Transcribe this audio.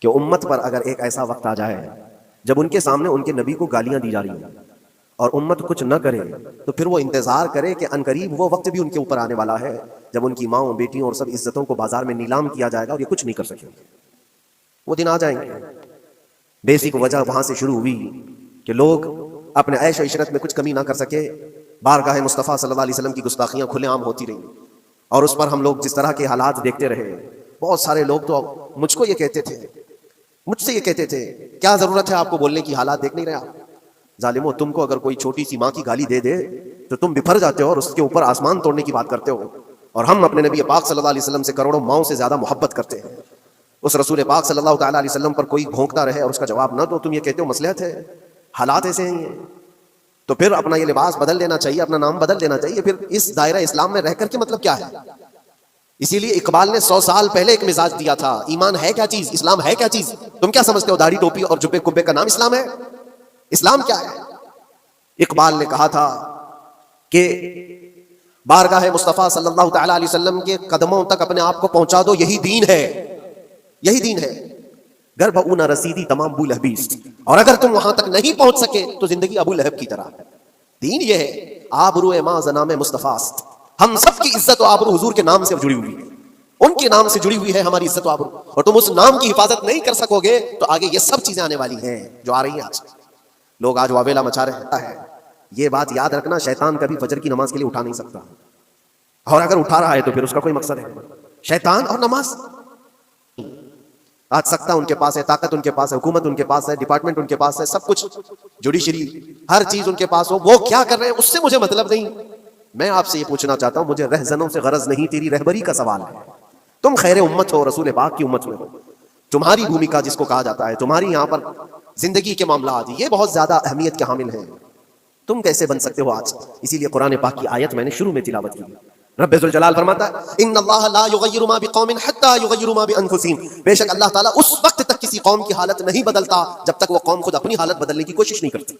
کہ امت پر اگر ایک ایسا وقت آ جائے جب ان کے سامنے ان کے نبی کو گالیاں دی جا رہی ہیں اور امت کچھ نہ کرے، تو پھر وہ انتظار کرے کہ عنقریب وہ وقت بھی ان کے اوپر آنے والا ہے جب ان کی ماؤں، بیٹیوں اور سب عزتوں کو بازار میں نیلام کیا جائے گا اور یہ کچھ نہیں کر سکیں گے۔ وہ دن آ جائیں گے۔ بیسک وجہ وہاں سے شروع ہوئی کہ لوگ اپنے عیش و عشرت میں کچھ کمی نہ کر سکے، بارگاہ مصطفیٰ صلی اللہ علیہ وسلم کی گستاخیاں کھلے عام ہوتی رہیں، اور اس پر ہم لوگ جس طرح کے حالات دیکھتے رہے۔ بہت سارے لوگ تو مجھ کو یہ کہتے تھے، مجھ سے یہ کہتے تھے، کیا ضرورت ہے آپ کو بولنے کی، حالات دیکھ نہیں رہے آپ؟ ظالمو، تم کو اگر کوئی چھوٹی سی ماں کی گالی دے دے تو تم بپھر جاتے ہو اور اس کے اوپر آسمان توڑنے کی بات کرتے ہو، اور ہم اپنے نبی پاک صلی اللہ علیہ وسلم سے کروڑوں ماؤں سے زیادہ محبت کرتے ہیں۔ اس رسول پاک صلی اللہ تعالیٰ علیہ وسلم پر کوئی بھونکتا رہے اور اس کا جواب نہ دو، تم یہ کہتے ہو مصلحت ہے، حالات ایسے ہیں۔ تو پھر اپنا یہ لباس بدل لینا چاہیے، اپنا نام بدل لینا چاہیے، پھر اس دائرہ اسلام میں رہ کر کے مطلب کیا ہے؟ اسی لیے اقبال نے 100 سال پہلے ایک مزاج دیا تھا، ایمان ہے کیا چیز، اسلام ہے کیا چیز؟ تم کیا سمجھتے ہو داڑھی ٹوپی اور جبے کبے کا نام اسلام ہے؟ اسلام کیا ہے؟ اقبال نے کہا تھا کہ بارگاہ مصطفیٰ صلی اللہ تعالیٰ علیہ وسلم کے قدموں تک اپنے آپ کو پہنچا دو، یہی دین ہے، یہی دین ہے۔ گربھ او نہ رسیدی تمام ابو لہبیس، اور اگر تم وہاں تک نہیں پہنچ سکے تو زندگی ابو لہب کی طرح۔ دین یہ ہے، آبرو ماں زنام مصطفیٰ، ہم سب کی عزت و آبرو حضور کے نام سے جڑی ہوئی ہے، ان کے نام سے جڑی ہوئی ہے ہماری عزت و آبرو، اور تم اس نام کی حفاظت نہیں کر سکو گے تو آگے یہ سب چیزیں آنے والی ہیں جو آ رہی ہیں آج۔ لوگ آج واویلا مچا رہے ہیں، یہ بات یاد رکھنا، شیطان کبھی فجر کی نماز کے لیے اٹھا نہیں سکتا، اور اگر اٹھا رہا ہے تو پھر اس کا کوئی مقصد ہے۔ شیطان اور نماز، آج سکتہ ان کے پاس ہے، طاقت ان کے پاس ہے، حکومت ان کے پاس ہے، ڈپارٹمنٹ ان کے پاس ہے، سب کچھ جوڈیشری، ہر چیز ان کے پاس ہو، وہ کیا کر رہے ہیں اس سے مجھے مطلب نہیں۔ میں آپ سے یہ پوچھنا چاہتا ہوں، مجھے رہزنوں سے غرض نہیں، تیری رہبری کا سوال ہے۔ تم خیر امت ہو، رسول پاک کی امت میں ہو، تمہاری بھومکا جس کو کہا جاتا ہے، تمہاری یہاں پر زندگی کے معاملات یہ بہت زیادہ اہمیت کے حامل ہیں۔ تم کیسے بن سکتے ہو آج؟ اسی لیے قرآن پاک کی آیت میں نے شروع میں تلاوت کی، رب ذوالجلال فرماتا ہے ان اللہ لا یغیر ما بقوم حتی یغیروا ما بانفسہم، بے شک اللہ تعالیٰ اس وقت تک کسی قوم کی حالت نہیں بدلتا جب تک وہ قوم خود اپنی حالت بدلنے کی کوشش نہیں کرتی۔